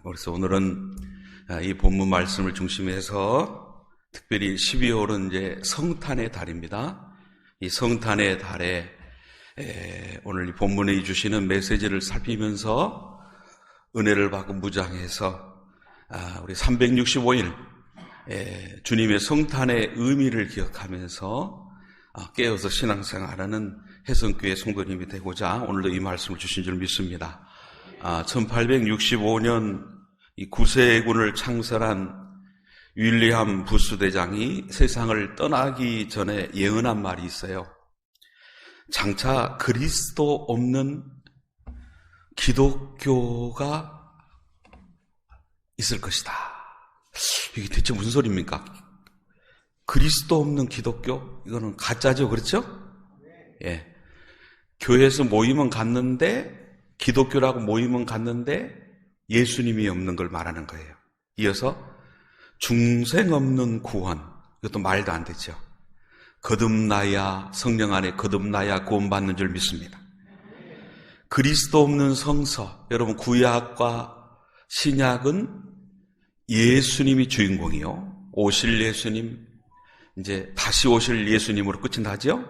그래서 오늘은 이 본문 말씀을 중심해서 특별히 12월은 이제 성탄의 달입니다. 이 성탄의 달에 오늘 이 본문에 주시는 메시지를 살피면서 은혜를 받고 무장해서 우리 365일 주님의 성탄의 의미를 기억하면서 깨어서 신앙생활하는 해성교회 성도님이 되고자 오늘도 이 말씀을 주신 줄 믿습니다. 1865년 이 구세군을 창설한 윌리엄 부스 대장이 세상을 떠나기 전에 예언한 말이 있어요. 장차 그리스도 없는 기독교가 있을 것이다. 이게 대체 무슨 소리입니까? 그리스도 없는 기독교? 이거는 가짜죠, 그렇죠? 예. 교회에서 모임은 갔는데, 기독교라고 모임은 갔는데, 예수님이 없는 걸 말하는 거예요. 이어서, 중생 없는 구원. 이것도 말도 안 되죠. 거듭나야, 성령 안에 거듭나야 구원받는 줄 믿습니다. 그리스도 없는 성서. 여러분, 구약과 신약은 예수님이 주인공이요. 오실 예수님, 이제 다시 오실 예수님으로 끝이 나죠?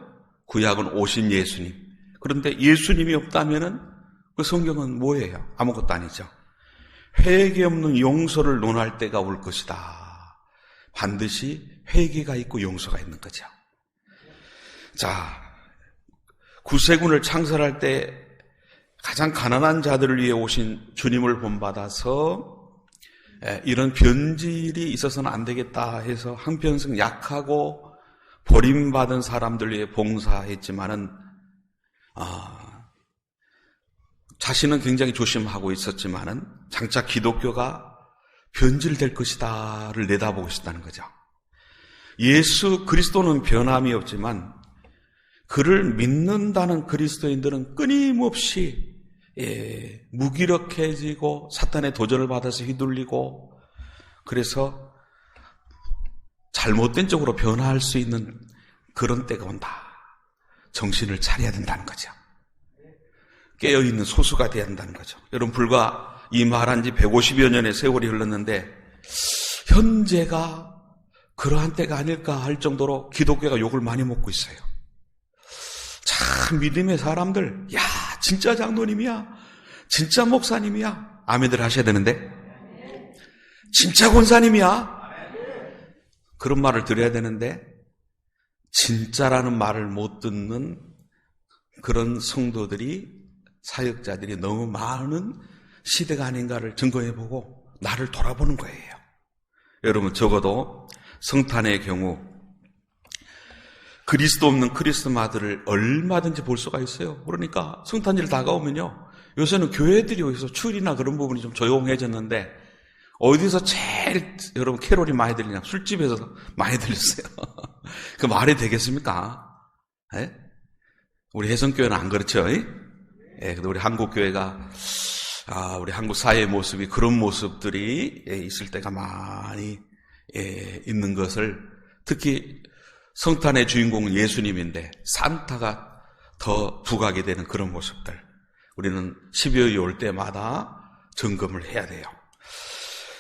구약은 오신 예수님. 그런데 예수님이 없다면은 그 성경은 뭐예요? 아무것도 아니죠. 회개 없는 용서를 논할 때가 올 것이다. 반드시 회개가 있고 용서가 있는 거죠. 자, 구세군을 창설할 때 가장 가난한 자들을 위해 오신 주님을 본받아서 이런 변질이 있어서는 안 되겠다 해서 한편성 약하고 버림받은 사람들 위해 봉사했지만은 자신은 굉장히 조심하고 있었지만은 장차 기독교가 변질될 것이다를 내다보고 있었다는 거죠. 예수 그리스도는 변함이 없지만 그를 믿는다는 그리스도인들은 끊임없이 무기력해지고 사탄의 도전을 받아서 휘둘리고 그래서 잘못된 쪽으로 변화할 수 있는 그런 때가 온다. 정신을 차려야 된다는 거죠. 깨어있는 소수가 돼야 한다는 거죠. 여러분 불과 이 말한 지 150여 년의 세월이 흘렀는데 현재가 그러한 때가 아닐까 할 정도로 기독교가 욕을 많이 먹고 있어요. 참 믿음의 사람들, 야 진짜 장로님이야, 진짜 목사님이야, 아멘들 하셔야 되는데 진짜 권사님이야, 그런 말을 드려야 되는데 진짜라는 말을 못 듣는 그런 성도들이, 사역자들이 너무 많은 시대가 아닌가를 증거해보고 나를 돌아보는 거예요. 여러분 적어도 성탄의 경우 그리스도 없는 크리스마스를 얼마든지 볼 수가 있어요. 그러니까 성탄절 다가오면요, 요새는 교회들이 여기서 추일이나 그런 부분이 좀 조용해졌는데 어디서 제일 여러분 캐롤이 많이 들리냐? 술집에서 많이 들렸어요. 그 말이 되겠습니까? 예? 우리 해성교회는 안 그렇죠? 예, 근데 우리 한국교회가 우리 한국 사회의 모습이 그런 모습들이 있을 때가 많이 있는 것을, 특히 성탄의 주인공은 예수님인데 산타가 더 부각이 되는 그런 모습들, 우리는 12월이 올 때마다 점검을 해야 돼요.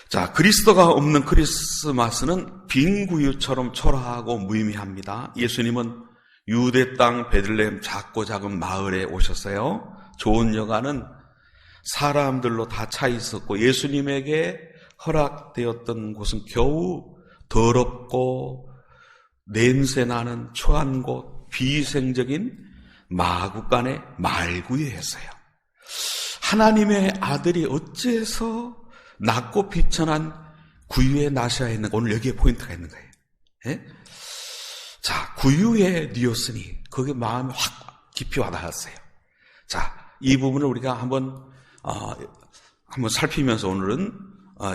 자, 그리스도가 없는 크리스마스는 빈 구유처럼 초라하고 무의미합니다. 예수님은 유대 땅 베들레헴 작고 작은 마을에 오셨어요. 좋은 여가는 사람들로 다 차 있었고 예수님에게 허락되었던 곳은 겨우 더럽고 냄새나는 초한 곳, 비위생적인 마구간의 말구유였어요. 하나님의 아들이 어째서 낮고 비천한 구유에 나셔야 했는, 오늘 여기에 포인트가 있는 거예요. 예? 자, 구유에 뉘었으니 거기에 마음이 확 깊이 와닿았어요. 자, 이 부분을 우리가 한번 살피면서 오늘은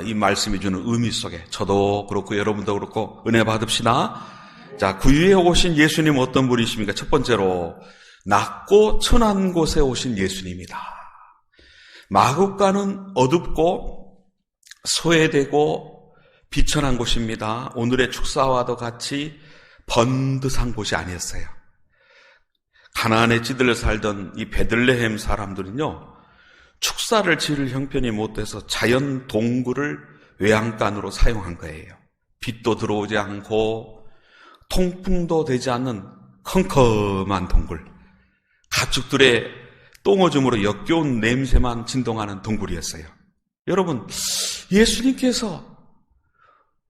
이 말씀이 주는 의미 속에 저도 그렇고 여러분도 그렇고 은혜 받읍시다. 자, 구유에 오신 예수님 어떤 분이십니까? 첫 번째로 낮고 천한 곳에 오신 예수님이다. 마구간은 어둡고 소외되고 비천한 곳입니다. 오늘의 축사와도 같이 번듯한 곳이 아니었어요. 가나안에 찌들려 살던 이 베들레헴 사람들은요, 축사를 지을 형편이 못 돼서 자연 동굴을 외양간으로 사용한 거예요. 빛도 들어오지 않고 통풍도 되지 않는 컴컴한 동굴, 가축들의 똥오줌으로 역겨운 냄새만 진동하는 동굴이었어요. 여러분, 예수님께서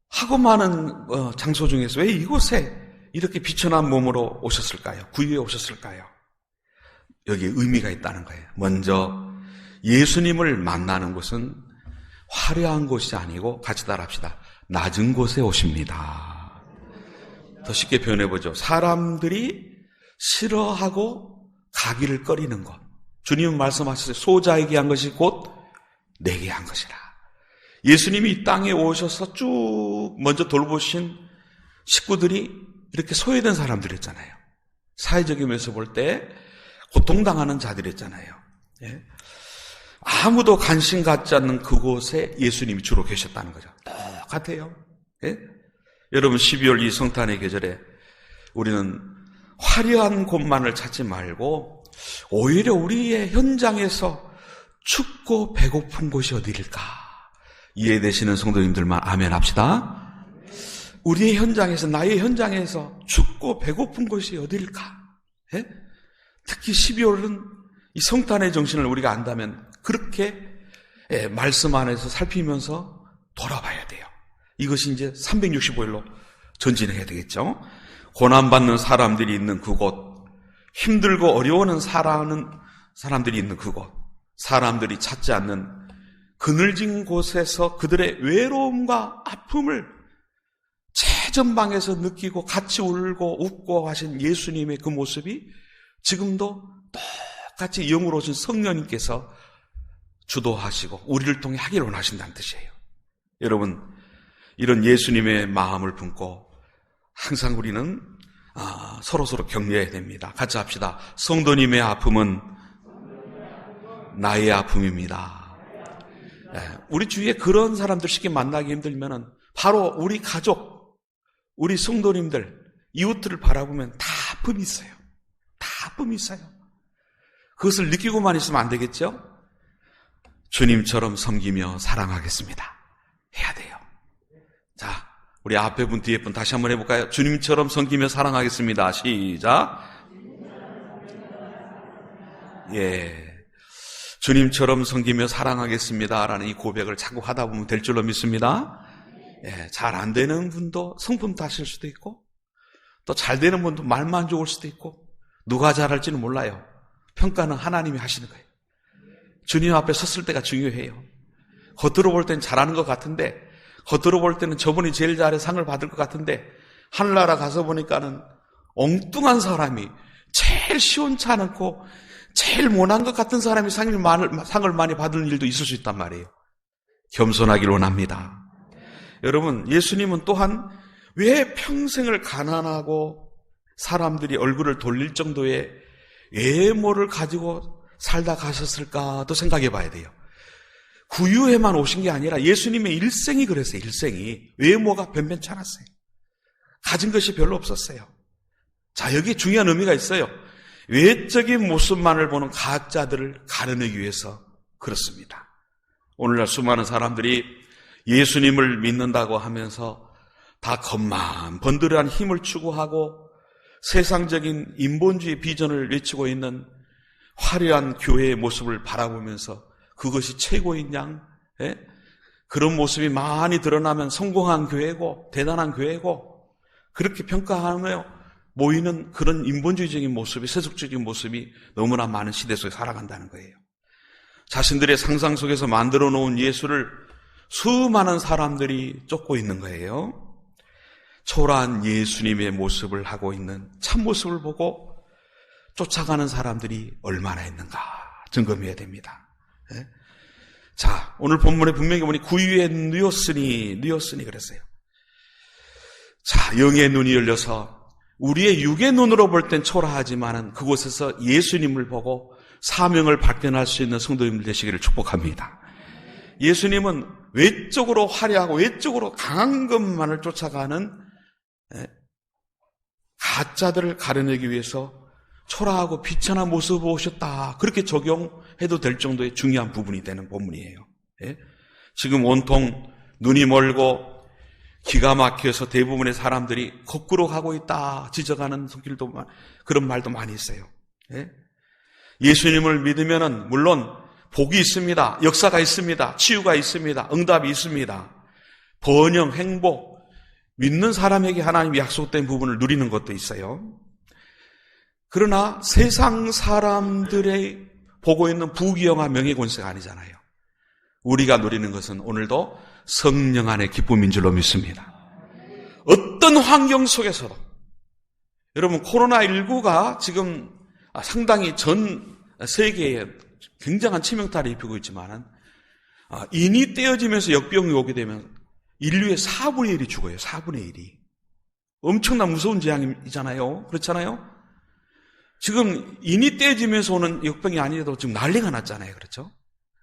하고 많은 장소 중에서 왜 이곳에 이렇게 비천한 몸으로 오셨을까요? 구유에 오셨을까요? 여기에 의미가 있다는 거예요. 먼저 예수님을 만나는 곳은 화려한 곳이 아니고, 같이 따라합시다. 낮은 곳에 오십니다. 더 쉽게 표현해보죠. 사람들이 싫어하고 가기를 꺼리는 것. 주님은 말씀하셨어요. 소자에게 한 것이 곧 내게 한 것이라. 예수님이 이 땅에 오셔서 쭉 먼저 돌보신 식구들이 이렇게 소외된 사람들이었잖아요. 사회적인 면에서 볼 때 고통당하는 자들이었잖아요. 예? 아무도 관심 갖지 않는 그곳에 예수님이 주로 계셨다는 거죠. 똑같아요. 예? 여러분, 12월 이 성탄의 계절에 우리는 화려한 곳만을 찾지 말고 오히려 우리의 현장에서 춥고 배고픈 곳이 어디일까? 이해되시는 성도님들만 아멘 합시다. 우리의 현장에서, 나의 현장에서 춥고 배고픈 곳이 어디일까? 예? 특히 12월은 이 성탄의 정신을 우리가 안다면 그렇게 말씀 안에서 살피면서 돌아봐야 돼요. 이것이 이제 365일로 전진해야 되겠죠. 고난받는 사람들이 있는 그곳, 힘들고 어려워하는 살아가는 사람들이 있는 그곳, 사람들이 찾지 않는 그늘진 곳에서 그들의 외로움과 아픔을 최전방에서 느끼고 같이 울고 웃고 하신 예수님의 그 모습이 지금도 똑같이 영으로 오신 성령님께서 주도하시고 우리를 통해 하기를 원하신다는 뜻이에요. 여러분, 이런 예수님의 마음을 품고 항상 우리는 서로서로 격려해야 됩니다. 같이 합시다. 성도님의 아픔은 나의 아픔입니다. 우리 주위에 그런 사람들 쉽게 만나기 힘들면 바로 우리 가족, 우리 성도님들, 이웃들을 바라보면 다 아픔이 있어요. 다 아픔이 있어요. 그것을 느끼고만 있으면 안 되겠죠? 주님처럼 섬기며 사랑하겠습니다. 해야 돼요. 자, 우리 앞에 분, 뒤에 분 다시 한번 해볼까요? 주님처럼 섬기며 사랑하겠습니다. 시작. 예. 주님처럼 섬기며 사랑하겠습니다. 라는 이 고백을 자꾸 하다 보면 될 줄로 믿습니다. 예, 잘 안 되는 분도 성품 탓일 수도 있고, 또 잘 되는 분도 말만 좋을 수도 있고, 누가 잘할지는 몰라요. 평가는 하나님이 하시는 거예요. 주님 앞에 섰을 때가 중요해요. 겉으로 볼 때는 잘하는 것 같은데, 겉으로 볼 때는 저분이 제일 잘해 상을 받을 것 같은데, 하늘나라 가서 보니까는 엉뚱한 사람이, 제일 시원찮고 제일 못한 것 같은 사람이 상을 많이 받는 일도 있을 수 있단 말이에요. 겸손하길 원합니다. 여러분, 예수님은 또한 왜 평생을 가난하고 사람들이 얼굴을 돌릴 정도의 외모를 가지고 살다 가셨을까도 생각해 봐야 돼요. 구유에만 오신 게 아니라 예수님의 일생이 그랬어요. 일생이. 외모가 변변치 않았어요. 가진 것이 별로 없었어요. 자, 여기에 중요한 의미가 있어요. 외적인 모습만을 보는 가짜들을 가려내기 위해서 그렇습니다. 오늘날 수많은 사람들이 예수님을 믿는다고 하면서 다 겉만 번들어한 힘을 추구하고 세상적인 인본주의 비전을 외치고 있는 화려한 교회의 모습을 바라보면서 그것이 최고인 양, 그런 모습이 많이 드러나면 성공한 교회고 대단한 교회고 그렇게 평가하며 모이는 그런 인본주의적인 모습이, 세속적인 모습이 너무나 많은 시대 속에 살아간다는 거예요. 자신들의 상상 속에서 만들어 놓은 예수를 수많은 사람들이 쫓고 있는 거예요. 초라한 예수님의 모습을 하고 있는 참모습을 보고 쫓아가는 사람들이 얼마나 있는가 점검해야 됩니다. 자, 오늘 본문에 분명히 보니 구유에 누웠으니 그랬어요. 자, 영의 눈이 열려서 우리의 육의 눈으로 볼 땐 초라하지만은 그곳에서 예수님을 보고 사명을 발견할 수 있는 성도님들 되시기를 축복합니다. 예수님은 외적으로 화려하고 외적으로 강한 것만을 쫓아가는 가짜들을 가려내기 위해서 초라하고 비천한 모습을 보셨다. 그렇게 적용해도 될 정도의 중요한 부분이 되는 본문이에요. 예? 지금 온통 눈이 멀고 기가 막혀서 대부분의 사람들이 거꾸로 가고 있다 지적하는 손길도 그런 말도 많이 있어요. 예? 예수님을 믿으면은 물론 복이 있습니다. 역사가 있습니다. 치유가 있습니다. 응답이 있습니다. 번영, 행복, 믿는 사람에게 하나님이 약속된 부분을 누리는 것도 있어요. 그러나 세상 사람들의 보고 있는 부귀영화 명예권세가 아니잖아요. 우리가 누리는 것은 오늘도 성령 안의 기쁨인 줄로 믿습니다. 어떤 환경 속에서도 여러분 코로나19가 지금 상당히 전 세계에 굉장한 치명타를 입히고 있지만 인이 떼어지면서 역병이 오게 되면 인류의 4분의 1이 죽어요. 4분의 1이. 엄청난 무서운 재앙이잖아요. 그렇잖아요? 지금 인이 떼어지면서 오는 역병이 아니라도 지금 난리가 났잖아요. 그렇죠?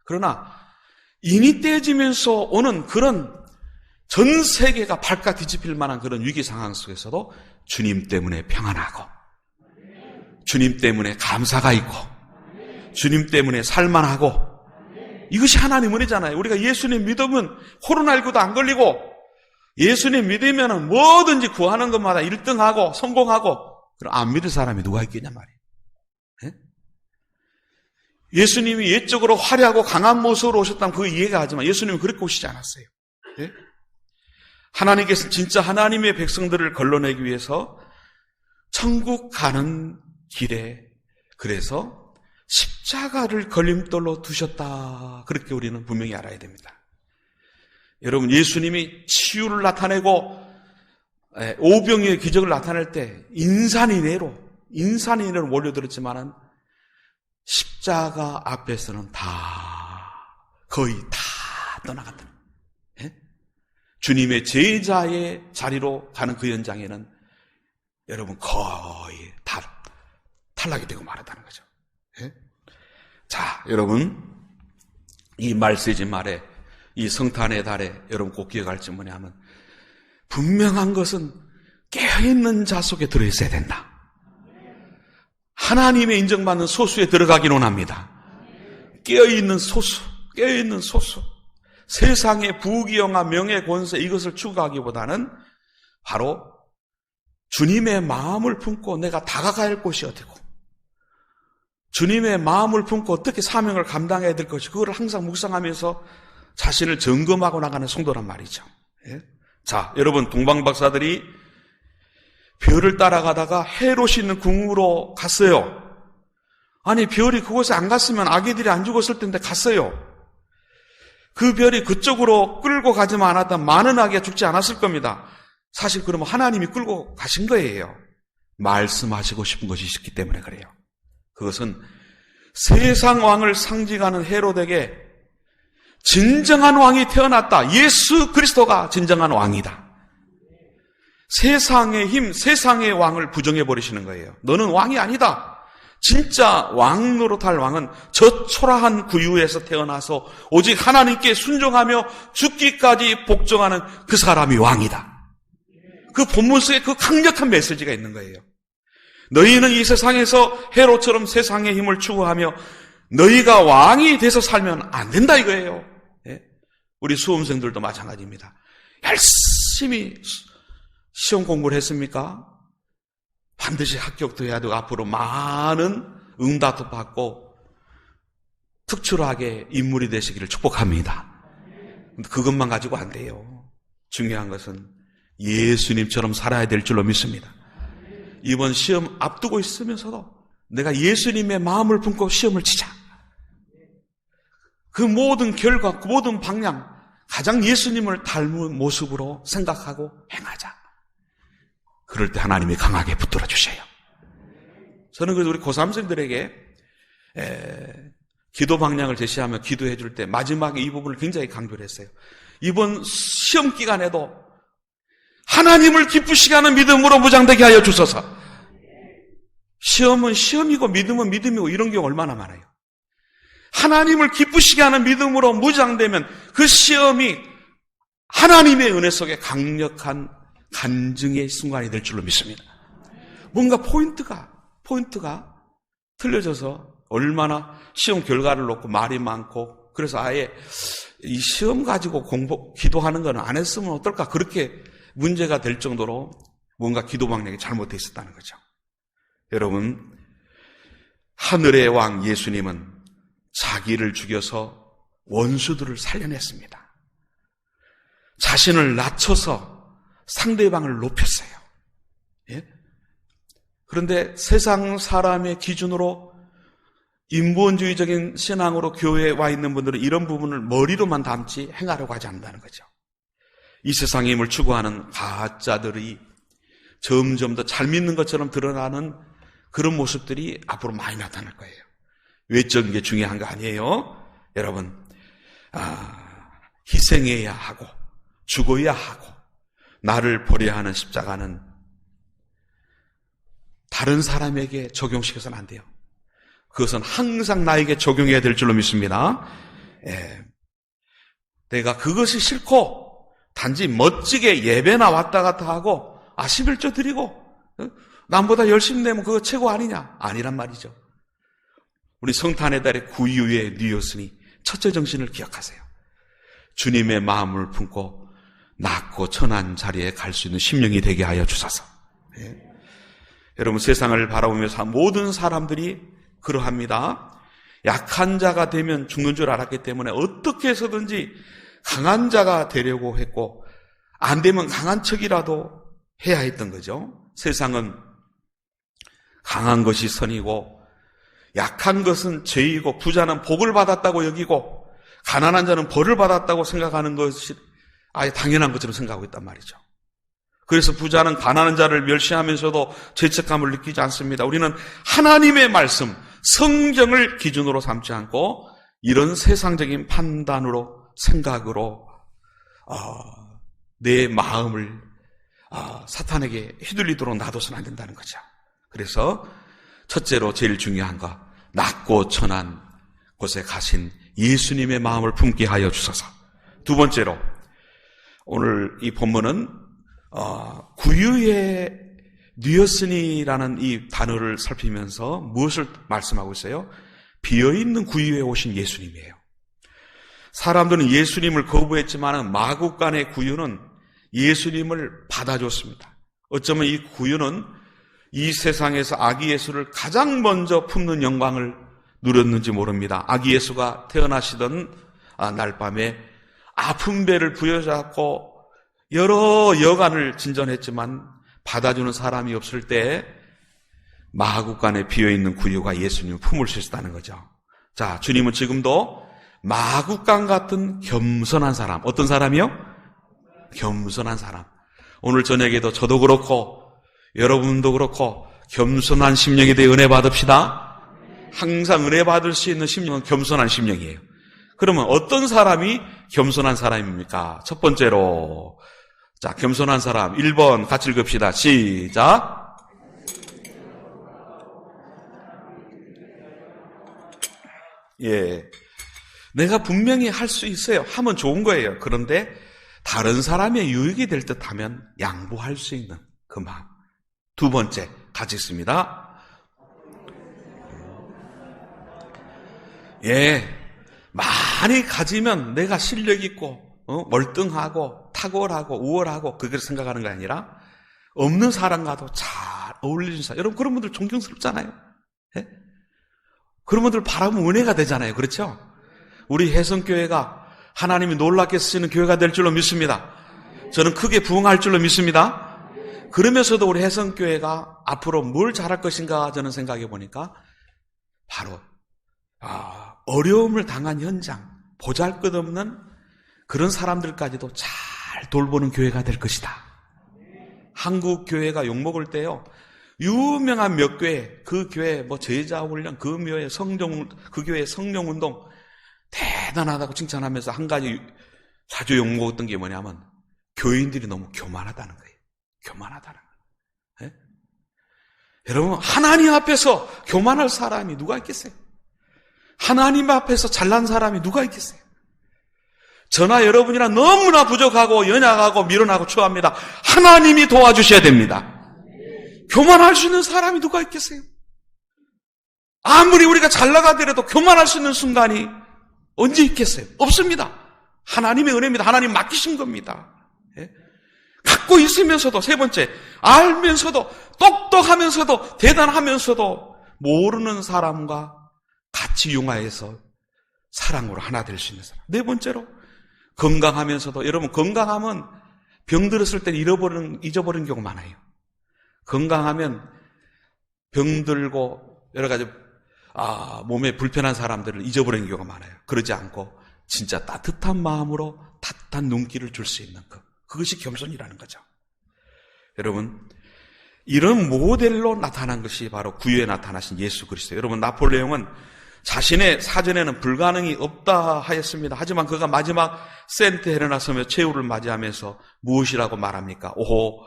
그러나 인이 떼어지면서 오는 그런 전 세계가 발칵 뒤집힐 만한 그런 위기 상황 속에서도 주님 때문에 평안하고 주님 때문에 감사가 있고 주님 때문에 살만하고 이것이 하나님 은혜잖아요. 우리가 예수님 믿으면 코로나19도 안 걸리고 예수님 믿으면 뭐든지 구하는 것마다 1등하고 성공하고 그럼 안 믿을 사람이 누가 있겠냐 말이에요. 예? 예수님이 옛적으로 화려하고 강한 모습으로 오셨다면 그거 이해가 하지만 예수님은 그렇게 오시지 않았어요. 예? 하나님께서 진짜 하나님의 백성들을 걸러내기 위해서 천국 가는 길에 그래서 십자가를 걸림돌로 두셨다. 그렇게 우리는 분명히 알아야 됩니다. 여러분 예수님이 치유를 나타내고 오병이의 기적을 나타낼 때 인산인해로 몰려들었지만은 십자가 앞에서는 거의 다 떠나갔다. 예? 주님의 제자의 자리로 가는 그 현장에는 여러분 거의 다 탈락이 되고 말았다는 거죠. 예? 자, 여러분 이 말세지 말에 이 성탄의 달에 여러분 꼭 기억할 점 뭐냐면 분명한 것은 깨어있는 자 속에 들어있어야 된다. 하나님의 인정받는 소수에 들어가긴 원합니다. 깨어있는 소수. 세상의 부귀영화, 명예, 권세 이것을 추구하기보다는 바로 주님의 마음을 품고 내가 다가가야 할 곳이 어디고 주님의 마음을 품고 어떻게 사명을 감당해야 될 것이 그걸 항상 묵상하면서 자신을 점검하고 나가는 성도란 말이죠. 예? 자, 여러분 동방박사들이 별을 따라가다가 헤롯이 있는 궁으로 갔어요. 아니 별이 그곳에 안 갔으면 아기들이 안 죽었을 텐데 갔어요. 그 별이 그쪽으로 끌고 가지만 않았다면 많은 아기가 죽지 않았을 겁니다. 사실 그러면 하나님이 끌고 가신 거예요. 말씀하시고 싶은 것이 있기 때문에 그래요. 그것은 세상 왕을 상징하는 헤롯에게 진정한 왕이 태어났다. 예수 그리스도가 진정한 왕이다. 세상의 힘, 세상의 왕을 부정해버리시는 거예요. 너는 왕이 아니다. 진짜 왕 노릇할 왕은 저 초라한 구유에서 태어나서 오직 하나님께 순종하며 죽기까지 복종하는 그 사람이 왕이다. 그 본문 속에 그 강력한 메시지가 있는 거예요. 너희는 이 세상에서 헤롯처럼 세상의 힘을 추구하며 너희가 왕이 돼서 살면 안 된다 이거예요. 예? 우리 수험생들도 마찬가지입니다. 열심히 시험 공부를 했습니까? 반드시 합격도 해야 되고 앞으로 많은 응답도 받고 특출하게 인물이 되시기를 축복합니다. 그것만 가지고 안 돼요. 중요한 것은 예수님처럼 살아야 될 줄로 믿습니다. 이번 시험 앞두고 있으면서도 내가 예수님의 마음을 품고 시험을 치자. 그 모든 결과, 그 모든 방향 가장 예수님을 닮은 모습으로 생각하고 행하자. 그럴 때 하나님이 강하게 붙들어 주셔요. 저는 그래서 우리 고3생들에게 기도 방향을 제시하며 기도해 줄 때 마지막에 이 부분을 굉장히 강조를 했어요. 이번 시험 기간에도 하나님을 기쁘시게 하는 믿음으로 무장되게 하여 주소서. 시험은 시험이고 믿음은 믿음이고 이런 경우 얼마나 많아요. 하나님을 기쁘시게 하는 믿음으로 무장되면 그 시험이 하나님의 은혜 속에 강력한 간증의 순간이 될 줄로 믿습니다. 뭔가 포인트가 틀려져서 얼마나 시험 결과를 놓고 말이 많고, 그래서 아예 이 시험 가지고 기도하는 건 안 했으면 어떨까, 그렇게 문제가 될 정도로 뭔가 기도 방향이 잘못되어 있었다는 거죠. 여러분, 하늘의 왕 예수님은 자기를 죽여서 원수들을 살려냈습니다. 자신을 낮춰서 상대방을 높였어요. 예? 그런데 세상 사람의 기준으로 인본주의적인 신앙으로 교회에 와 있는 분들은 이런 부분을 머리로만 담지 행하려고 하지 않는다는 거죠. 이 세상의 힘을 추구하는 가짜들이 점점 더 잘 믿는 것처럼 드러나는 그런 모습들이 앞으로 많이 나타날 거예요. 외적인 게 중요한 거 아니에요. 여러분, 희생해야 하고 죽어야 하고 나를 버려야 하는 십자가는 다른 사람에게 적용시켜서는 안 돼요. 그것은 항상 나에게 적용해야 될 줄로 믿습니다. 예. 내가 그것이 싫고 단지 멋지게 예배나 왔다 갔다 하고 11조 드리고 남보다 열심히 내면 그거 최고 아니냐? 아니란 말이죠. 우리 성탄의 달에 구유의 뉘었으니 첫째 정신을 기억하세요. 주님의 마음을 품고 낮고 천한 자리에 갈 수 있는 심령이 되게 하여 주소서. 예. 여러분, 세상을 바라보면서 모든 사람들이 그러합니다. 약한 자가 되면 죽는 줄 알았기 때문에 어떻게 해서든지 강한 자가 되려고 했고, 안 되면 강한 척이라도 해야 했던 거죠. 세상은 강한 것이 선이고 약한 것은 죄이고 부자는 복을 받았다고 여기고 가난한 자는 벌을 받았다고 생각하는 것이 아예 당연한 것처럼 생각하고 있단 말이죠. 그래서 부자는 가난한 자를 멸시하면서도 죄책감을 느끼지 않습니다. 우리는 하나님의 말씀, 성경을 기준으로 삼지 않고 이런 세상적인 판단으로, 생각으로 내 마음을 사탄에게 휘둘리도록 놔둬서는 안 된다는 거죠. 그래서 첫째로 제일 중요한 거, 낮고 천한 곳에 가신 예수님의 마음을 품게 하여 주소서. 두 번째로, 오늘 이 본문은 구유에 뉘었으니라는 이 단어를 살피면서 무엇을 말씀하고 있어요? 비어있는 구유에 오신 예수님이에요. 사람들은 예수님을 거부했지만 마국간의 구유는 예수님을 받아줬습니다. 어쩌면 이 구유는 이 세상에서 아기 예수를 가장 먼저 품는 영광을 누렸는지 모릅니다. 아기 예수가 태어나시던 날 밤에 아픈 배를 부여잡고 여러 여간을 진전했지만 받아주는 사람이 없을 때 마구간에 비어있는 구유가 예수님을 품을 수 있었다는 거죠. 자, 주님은 지금도 마구간 같은 겸손한 사람, 어떤 사람이요? 겸손한 사람. 오늘 저녁에도 저도 그렇고 여러분도 그렇고 겸손한 심령에 대해 은혜 받읍시다. 항상 은혜 받을 수 있는 심령은 겸손한 심령이에요. 그러면 어떤 사람이 겸손한 사람입니까? 첫 번째로, 자, 겸손한 사람 1번 같이 읽읍시다. 시작. 예, 내가 분명히 할 수 있어요. 하면 좋은 거예요. 그런데 다른 사람의 유익이 될 듯 하면 양보할 수 있는 그 마음. 두 번째 같이 있습니다. 예, 많이 가지면 내가 실력 있고 멀뚱하고 탁월하고 우월하고 그걸 생각하는 게 아니라 없는 사람과도 잘 어울리는 사람. 여러분, 그런 분들 존경스럽잖아요. 예? 그런 분들 바라보면 은혜가 되잖아요. 그렇죠? 우리 혜성교회가 하나님이 놀랍게 쓰시는 교회가 될 줄로 믿습니다. 저는 크게 부흥할 줄로 믿습니다. 그러면서도 우리 혜성교회가 앞으로 뭘 잘할 것인가 저는 생각해 보니까 바로 어려움을 당한 현장, 보잘것없는 그런 사람들까지도 잘 돌보는 교회가 될 것이다. 한국 교회가 욕먹을 때요, 유명한 몇 교회, 그 교회 뭐 제자훈련, 그 교회 그 교회 성령운동 대단하다고 칭찬하면서 한 가지 자주 욕먹었던 게 뭐냐면 교인들이 너무 교만하다는 거예요. 교만하다는 거예요. 네? 여러분, 하나님 앞에서 교만할 사람이 누가 있겠어요? 하나님 앞에서 잘난 사람이 누가 있겠어요? 저나 여러분이나 너무나 부족하고 연약하고 미련하고 추합니다. 하나님이 도와주셔야 됩니다. 교만할 수 있는 사람이 누가 있겠어요? 아무리 우리가 잘 나가더라도 교만할 수 있는 순간이 언제 있겠어요? 없습니다. 하나님의 은혜입니다. 하나님 맡기신 겁니다. 예? 갖고 있으면서도, 세 번째, 알면서도, 똑똑하면서도, 대단하면서도 모르는 사람과 같이 융화해서 사랑으로 하나 될 수 있는 사람. 네 번째로, 건강하면서도, 여러분 건강하면 병 들었을 때 잊어버리는 경우가 많아요. 건강하면 병 들고 여러 가지 몸에 불편한 사람들을 잊어버리는 경우가 많아요. 그러지 않고 진짜 따뜻한 마음으로 따뜻한 눈길을 줄 수 있는 것. 그것이 겸손이라는 거죠. 여러분, 이런 모델로 나타난 것이 바로 구유에 나타나신 예수 그리스도. 여러분, 나폴레옹은 자신의 사전에는 불가능이 없다 하였습니다. 하지만 그가 마지막 센트 헬레나 섬에 최후를 맞이하면서 무엇이라고 말합니까? 오호,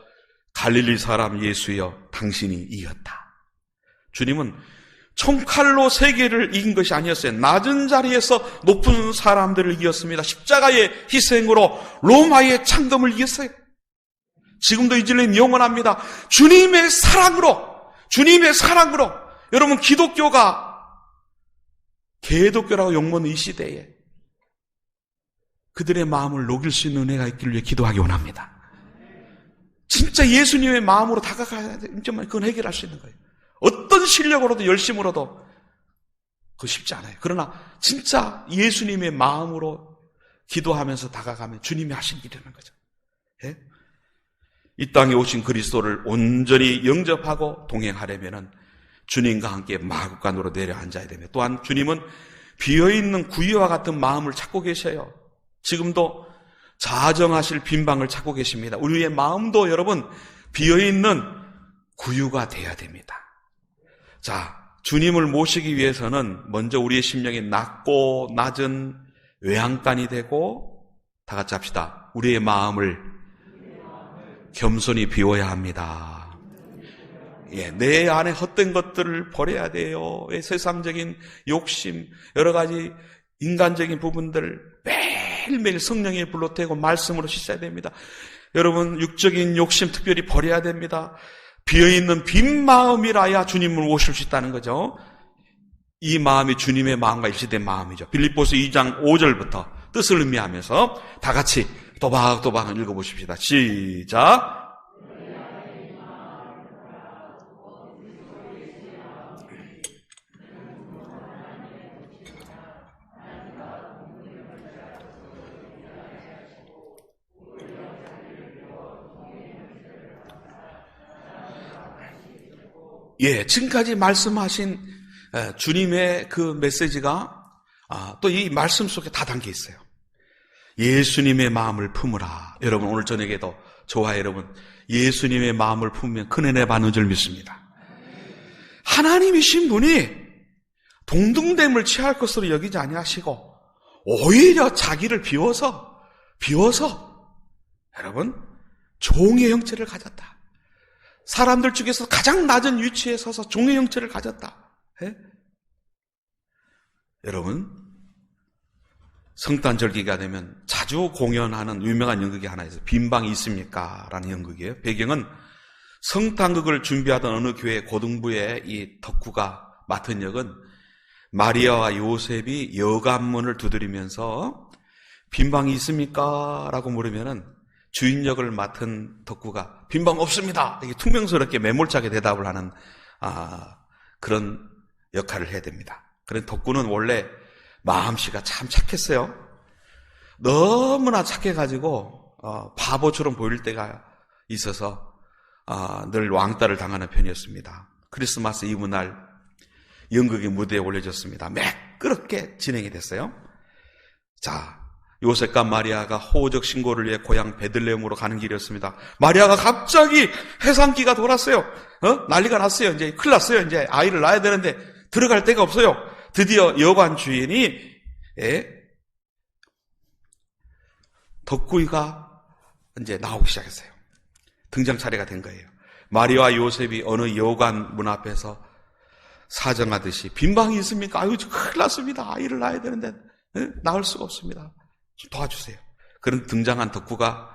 갈릴리 사람 예수여, 당신이 이겼다. 주님은 총칼로 세계를 이긴 것이 아니었어요. 낮은 자리에서 높은 사람들을 이겼습니다. 십자가의 희생으로 로마의 창검을 이겼어요. 지금도 이 진리는 영원합니다. 주님의 사랑으로, 여러분, 기독교가 개독교라고 욕먹는 이 시대에 그들의 마음을 녹일 수 있는 은혜가 있기를 위해 기도하기 원합니다. 진짜 예수님의 마음으로 다가가야 돼. 그건 해결할 수 있는 거예요. 어떤 실력으로도 열심으로도 그거 쉽지 않아요. 그러나 진짜 예수님의 마음으로 기도하면서 다가가면 주님이 하신 일이라는 거죠. 예? 이 땅에 오신 그리스도를 온전히 영접하고 동행하려면 주님과 함께 마구간으로 내려앉아야 됩니다. 또한 주님은 비어있는 구유와 같은 마음을 찾고 계셔요. 지금도 자정하실 빈방을 찾고 계십니다. 우리의 마음도 여러분 비어있는 구유가 돼야 됩니다. 자, 주님을 모시기 위해서는 먼저 우리의 심령이 낮고 낮은 외양간이 되고, 다 같이 합시다. 우리의 마음을 겸손히 비워야 합니다. 예, 내 안에 헛된 것들을 버려야 돼요. 세상적인 욕심, 여러 가지 인간적인 부분들을 매일매일 성령의 불로 태우고 말씀으로 씻어야 됩니다. 여러분, 육적인 욕심 특별히 버려야 됩니다. 비어있는 빈 마음이라야 주님을 모실 수 있다는 거죠. 이 마음이 주님의 마음과 일치된 마음이죠. 빌립보서 2장 5절부터 뜻을 의미하면서 다 같이 또박또박 읽어보십시다. 시작. 예, 지금까지 말씀하신 주님의 그 메시지가 또 이 말씀 속에 다 담겨 있어요. 예수님의 마음을 품으라. 여러분, 오늘 저녁에도 저와 여러분 예수님의 마음을 품으면 큰 은혜 받는 줄 믿습니다. 하나님이신 분이 동등됨을 취할 것으로 여기지 아니하시고 오히려 자기를 비워서 여러분 종의 형체를 가졌다. 사람들 중에서 가장 낮은 위치에 서서 종의 형체를 가졌다. 예? 여러분, 성탄절기가 되면 자주 공연하는 유명한 연극이 하나 있어요. 빈방이 있습니까? 라는 연극이에요. 배경은 성탄극을 준비하던 어느 교회 고등부의 이 덕후가 맡은 역은 마리아와 요셉이 여관문을 두드리면서 빈방이 있습니까? 라고 물으면은 주인 역을 맡은 덕후가 빈방 없습니다. 이게 퉁명스럽게 매몰차게 대답을 하는 그런 역할을 해야 됩니다. 그런 덕후는 원래 마음씨가 참 착했어요. 너무나 착해가지고 바보처럼 보일 때가 있어서 늘 왕따를 당하는 편이었습니다. 크리스마스 이브 날 연극이 무대에 올려졌습니다. 매끄럽게 진행이 됐어요. 자, 요셉과 마리아가 호적 신고를 위해 고향 베들레헴으로 가는 길이었습니다. 마리아가 갑자기 해산기가 돌았어요. 난리가 났어요. 이제 큰일 났어요. 이제 아이를 낳아야 되는데 들어갈 데가 없어요. 드디어 여관 주인이 덕구이가 이제 나오기 시작했어요. 등장 차례가 된 거예요. 마리아와 요셉이 어느 여관 문 앞에서 사정하듯이 빈방이 있습니까? 아유, 큰일 났습니다. 아이를 낳아야 되는데 낳을 수가 없습니다. 좀 도와주세요. 그런 등장한 덕후가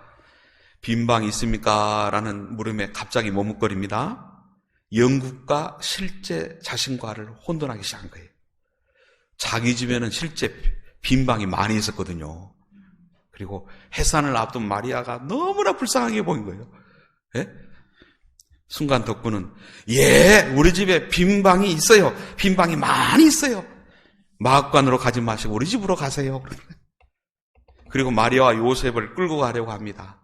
빈방 있습니까? 라는 물음에 갑자기 머뭇거립니다. 영국과 실제 자신과를 혼돈하기 시작한 거예요. 자기 집에는 실제 빈방이 많이 있었거든요. 그리고 해산을 앞둔 마리아가 너무나 불쌍하게 보인 거예요. 예? 순간 덕구는 우리 집에 빈방이 있어요. 빈방이 많이 있어요. 마흑관으로 가지 마시고 우리 집으로 가세요. 그리고 마리아와 요셉을 끌고 가려고 합니다.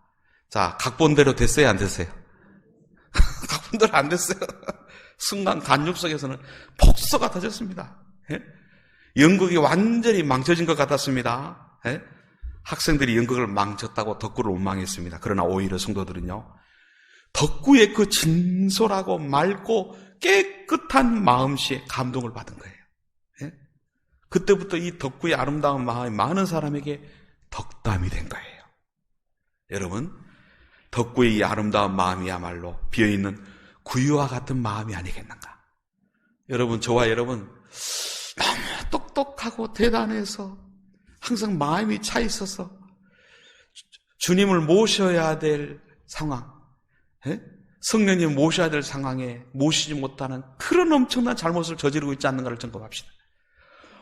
자, 각본대로 됐어요, 안 됐어요? 각본대로 안 됐어요. 순간 간육 속에서는 폭소가 터졌습니다. 예? 연극이 완전히 망쳐진 것 같았습니다. 예? 학생들이 연극을 망쳤다고 덕구를 원망했습니다. 그러나 오히려 성도들은요, 덕구의 그 진솔하고 맑고 깨끗한 마음씨에 감동을 받은 거예요. 예? 그때부터 이 덕구의 아름다운 마음이 많은 사람에게 덕담이 된 거예요. 여러분, 덕구의 이 아름다운 마음이야말로 비어있는 구유와 같은 마음이 아니겠는가? 여러분, 저와 여러분 너무 똑똑하고 대단해서 항상 마음이 차 있어서 주님을 모셔야 될 상황, 성령님 모셔야 될 상황에 모시지 못하는 그런 엄청난 잘못을 저지르고 있지 않는가를 점검합시다.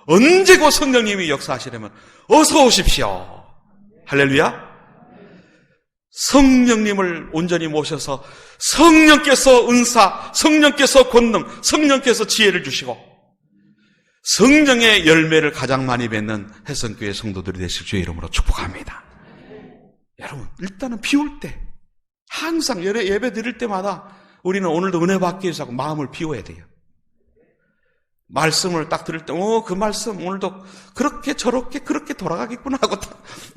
언제고 성령님이 역사하시려면 어서 오십시오. 할렐루야. 성령님을 온전히 모셔서 성령께서 은사, 성령께서 권능, 성령께서 지혜를 주시고 성령의 열매를 가장 많이 맺는 해성교회 성도들이 되실 주의 이름으로 축복합니다. 여러분, 일단은 비울 때 항상 예배 드릴 때마다 우리는 오늘도 은혜 받기 위해서 마음을 비워야 돼요. 말씀을 딱 들을 때, 그 말씀 오늘도 그렇게 저렇게 그렇게 돌아가겠구나 하고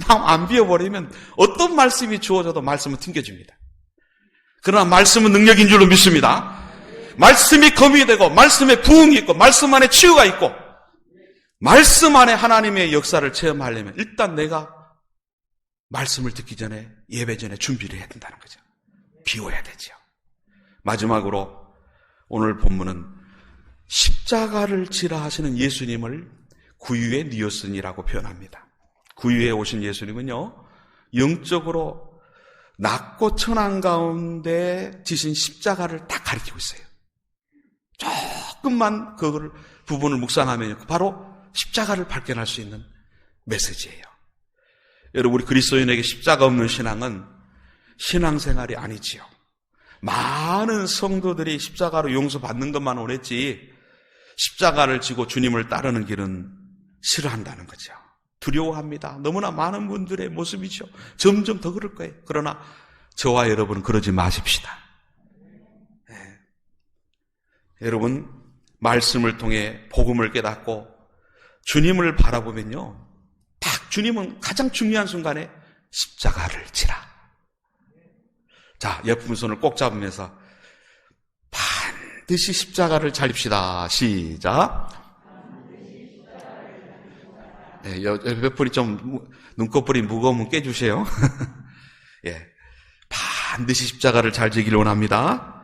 마음 안 비워버리면 어떤 말씀이 주어져도 말씀은 튕겨집니다. 그러나 말씀은 능력인 줄로 믿습니다. 말씀이 검이 되고 말씀에 부흥이 있고 말씀 안에 치유가 있고 말씀 안에 하나님의 역사를 체험하려면 일단 내가 말씀을 듣기 전에 예배 전에 준비를 해야 된다는 거죠. 비워야 되죠. 마지막으로 오늘 본문은 십자가를 지라 하시는 예수님을 구유의 니오스니라고 표현합니다. 구유에 오신 예수님은요, 영적으로 낮고 천한 가운데 지신 십자가를 딱 가리키고 있어요. 조금만 그 부분을 묵상하면 바로 십자가를 발견할 수 있는 메시지예요. 여러분, 우리 그리스도인에게 십자가 없는 신앙은 신앙생활이 아니지요. 많은 성도들이 십자가로 용서받는 것만 원했지 십자가를 지고 주님을 따르는 길은 싫어한다는 거죠. 두려워합니다. 너무나 많은 분들의 모습이죠. 점점 더 그럴 거예요. 그러나 저와 여러분은 그러지 마십시다. 네. 여러분, 말씀을 통해 복음을 깨닫고 주님을 바라보면요, 딱 주님은 가장 중요한 순간에 십자가를 지라. 자, 옆 손을 꼭 잡으면서 반드시 십자가를 잘립시다. 시작. 네, 옆에뿔이 좀 눈꺼풀이 무거우면 깨주세요. 예, 반드시 십자가를 잘 지기를 원합니다.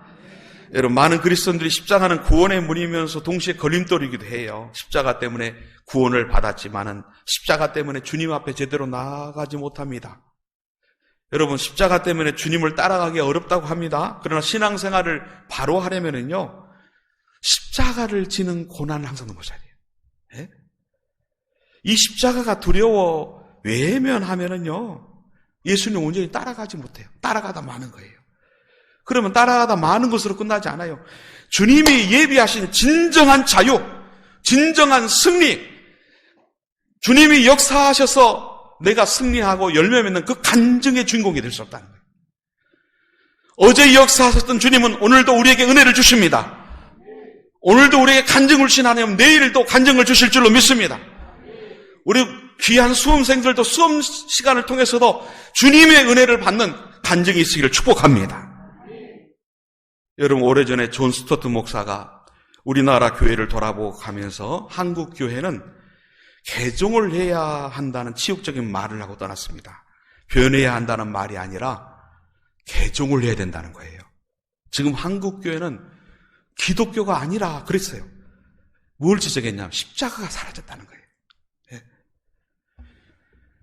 여러분, 많은 그리스도인들이 십자가는 구원의 문이면서 동시에 걸림돌이기도 해요. 십자가 때문에 구원을 받았지만은 십자가 때문에 주님 앞에 제대로 나아가지 못합니다. 여러분, 십자가 때문에 주님을 따라가기 어렵다고 합니다. 그러나 신앙생활을 바로 하려면은요, 십자가를 지는 고난을 항상 넘어져야 돼요. 예? 이 십자가가 두려워 외면하면은요, 예수님 온전히 따라가지 못해요. 따라가다 마는 거예요. 그러면 따라가다 마는 것으로 끝나지 않아요. 주님이 예비하신 진정한 자유, 진정한 승리, 주님이 역사하셔서 내가 승리하고 열매 맺는 그 간증의 주인공이 될 수 없다는 거예요. 어제 역사하셨던 주님은 오늘도 우리에게 은혜를 주십니다. 오늘도 우리에게 간증을 주신 하나님, 내일도 간증을 주실 줄로 믿습니다. 우리 귀한 수험생들도 수험 시간을 통해서도 주님의 은혜를 받는 간증이 있으기를 축복합니다. 여러분, 오래전에 존 스토트 목사가 우리나라 교회를 돌아보고 가면서 한국 교회는 개종을 해야 한다는 치욕적인 말을 하고 떠났습니다. 변해야 한다는 말이 아니라 개종을 해야 된다는 거예요. 지금 한국 교회는 기독교가 아니라 그랬어요. 뭘 지적했냐면 십자가가 사라졌다는 거예요. 네.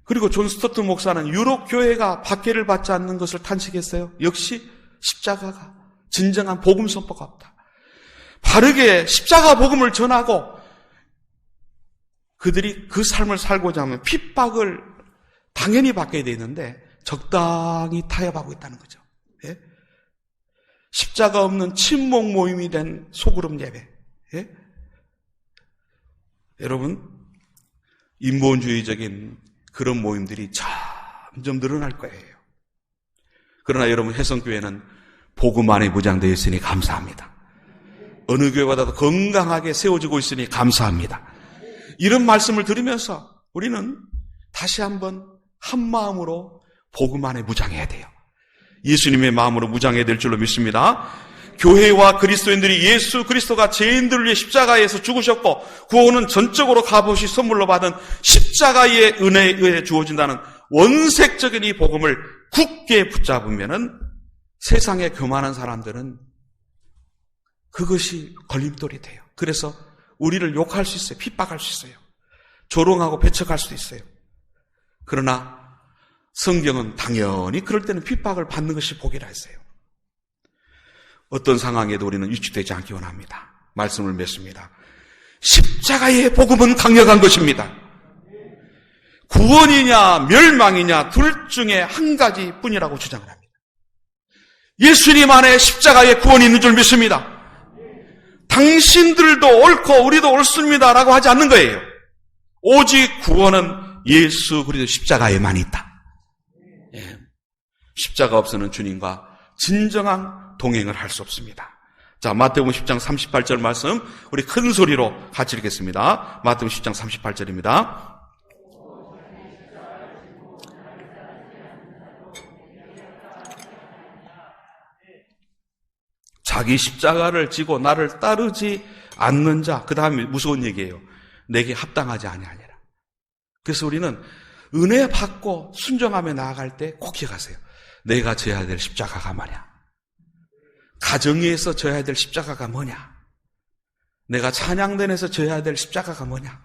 그리고 존 스토트 목사는 유럽 교회가 박해를 받지 않는 것을 탄식했어요. 역시 십자가가 진정한 복음 선포가 없다. 바르게 십자가 복음을 전하고 그들이 그 삶을 살고자 하면 핍박을 당연히 받게 되는데 적당히 타협하고 있다는 거죠. 예? 십자가 없는 친목 모임이 된 소그룹 예배. 예? 여러분, 인본주의적인 그런 모임들이 점점 늘어날 거예요. 그러나 여러분, 혜성교회는 복음 안에 무장되어 있으니 감사합니다. 어느 교회보다도 건강하게 세워지고 있으니 감사합니다. 이런 말씀을 들으면서 우리는 다시 한번 한 마음으로 복음 안에 무장해야 돼요. 예수님의 마음으로 무장해야 될 줄로 믿습니다. 교회와 그리스도인들이 예수 그리스도가 죄인들을 위해 십자가에서 죽으셨고 구원은 전적으로 값없이 선물로 받은 십자가의 은혜에 의해 주어진다는 원색적인 이 복음을 굳게 붙잡으면은 세상에 교만한 사람들은 그것이 걸림돌이 돼요. 그래서 우리를 욕할 수 있어요. 핍박할 수 있어요. 조롱하고 배척할 수도 있어요. 그러나 성경은 당연히 그럴 때는 핍박을 받는 것이 복이라 했어요. 어떤 상황에도 우리는 위축되지 않기 원합니다. 말씀을 맺습니다. 십자가의 복음은 강력한 것입니다. 구원이냐 멸망이냐 둘 중에 한 가지 뿐이라고 주장을 합니다. 예수님 안에 십자가의 구원이 있는 줄 믿습니다. 당신들도 옳고 우리도 옳습니다라고 하지 않는 거예요. 오직 구원은 예수 그리스도 십자가에만 있다. 예. 십자가 없이는 주님과 진정한 동행을 할 수 없습니다. 자, 마태복음 10장 38절 말씀 우리 큰 소리로 같이 읽겠습니다. 마태복음 10장 38절입니다. 자기 십자가를 지고 나를 따르지 않는 자, 그 다음에 무서운 얘기예요. 내게 합당하지 아니하니라. 그래서 우리는 은혜 받고 순종하며 나아갈 때 꼭 기억하세요. 내가 져야 될 십자가가 뭐냐? 가정에서 져야 될 십자가가 뭐냐? 내가 찬양단에서 져야 될 십자가가 뭐냐?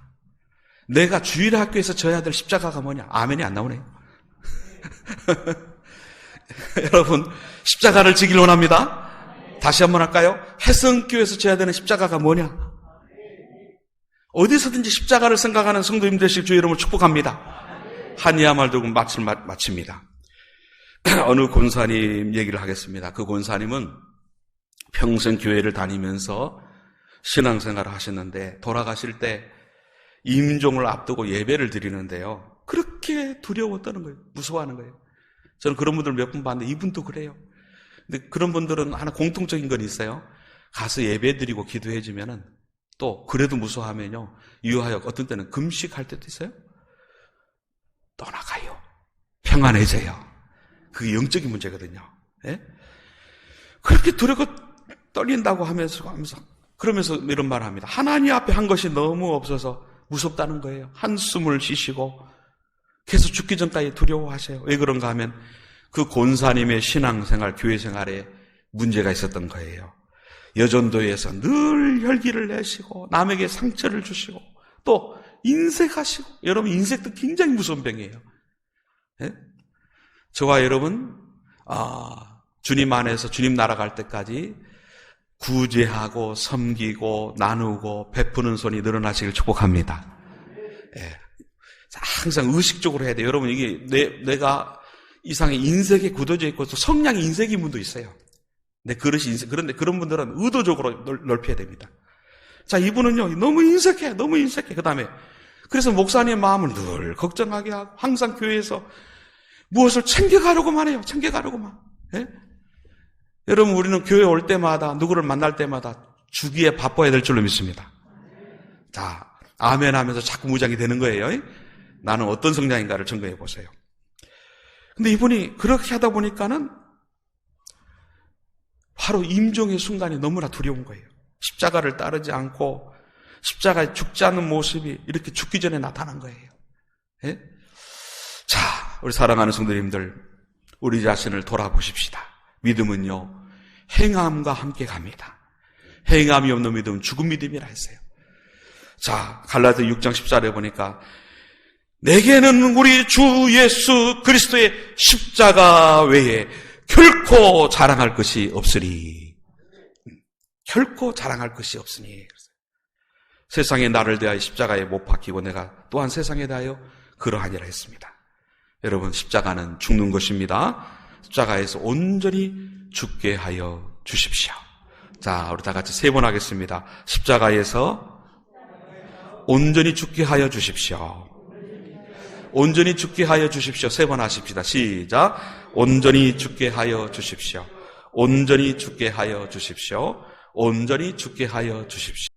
내가 주일학교에서 져야 될 십자가가 뭐냐? 아멘이 안 나오네요. 여러분, 십자가를 지길 원합니다. 다시 한번 할까요? 혜성교회에서 져야 되는 십자가가 뭐냐? 어디서든지 십자가를 생각하는 성도님 되실 주의 이름을 축복합니다. 한이야말 들고 마칩니다. 어느 권사님 얘기를 하겠습니다. 그 권사님은 평생 교회를 다니면서 신앙생활을 하셨는데 돌아가실 때 임종을 앞두고 예배를 드리는데요. 그렇게 두려웠다는 거예요. 무서워하는 거예요. 저는 그런 분들 몇 분 봤는데 이분도 그래요. 근데 그런 분들은 하나 공통적인 건 있어요. 가서 예배 드리고 기도해 주면은 또 그래도 무서워하면요. 유하여 어떤 때는 금식할 때도 있어요. 떠나가요. 평안해져요. 그게 영적인 문제거든요. 예? 그렇게 두렵고 떨린다고 하면서 그러면서 이런 말을 합니다. 하나님 앞에 한 것이 너무 없어서 무섭다는 거예요. 한숨을 쉬시고 계속 죽기 전까지 두려워하세요. 왜 그런가 하면 그 권사님의 신앙생활, 교회생활에 문제가 있었던 거예요. 여전도에서 늘 혈기를 내시고 남에게 상처를 주시고 또 인색하시고, 여러분 인색도 굉장히 무서운 병이에요. 예? 저와 여러분 주님 안에서 주님 나라 갈 때까지 구제하고 섬기고 나누고 베푸는 손이 늘어나시길 축복합니다. 예. 항상 의식적으로 해야 돼요. 여러분 이게 내가 이상의 인색에 굳어져 있고 또 성량의 인색인 분도 있어요. 내 그릇이 인색. 그런데 그런 분들은 의도적으로 넓혀야 됩니다. 자, 이분은요 너무 인색해. 그 다음에 그래서 목사님의 마음을 늘 걱정하게 하고 항상 교회에서 무엇을 챙겨가려고만 해요. 예? 여러분 우리는 교회 올 때마다 누구를 만날 때마다 주기에 바빠야 될 줄로 믿습니다. 자, 아멘 하면서 자꾸 무장이 되는 거예요. 나는 어떤 성장인가를 점검해 보세요. 근데 이분이 그렇게 하다 보니까는 바로 임종의 순간이 너무나 두려운 거예요. 십자가를 따르지 않고 십자가에 죽지 않는 모습이 이렇게 죽기 전에 나타난 거예요. 예? 자, 우리 사랑하는 성도님들, 우리 자신을 돌아보십시다. 믿음은요, 행함과 함께 갑니다. 행함이 없는 믿음은 죽은 믿음이라 했어요. 자, 갈라디아 6장 14절에 보니까 내게는 우리 주 예수 그리스도의 십자가 외에 결코 자랑할 것이 없으리. 결코 자랑할 것이 없으니. 세상에 나를 대하여 십자가에 못 박히고 내가 또한 세상에 대하여 그러하니라 했습니다. 여러분, 십자가는 죽는 것입니다. 십자가에서 온전히 죽게 하여 주십시오. 자, 우리 다 같이 세 번 하겠습니다. 십자가에서 온전히 죽게 하여 주십시오. 온전히 죽게 하여 주십시오. 세 번 하십시다. 시작. 온전히 죽게 하여 주십시오. 온전히 죽게 하여 주십시오. 온전히 죽게 하여 주십시오.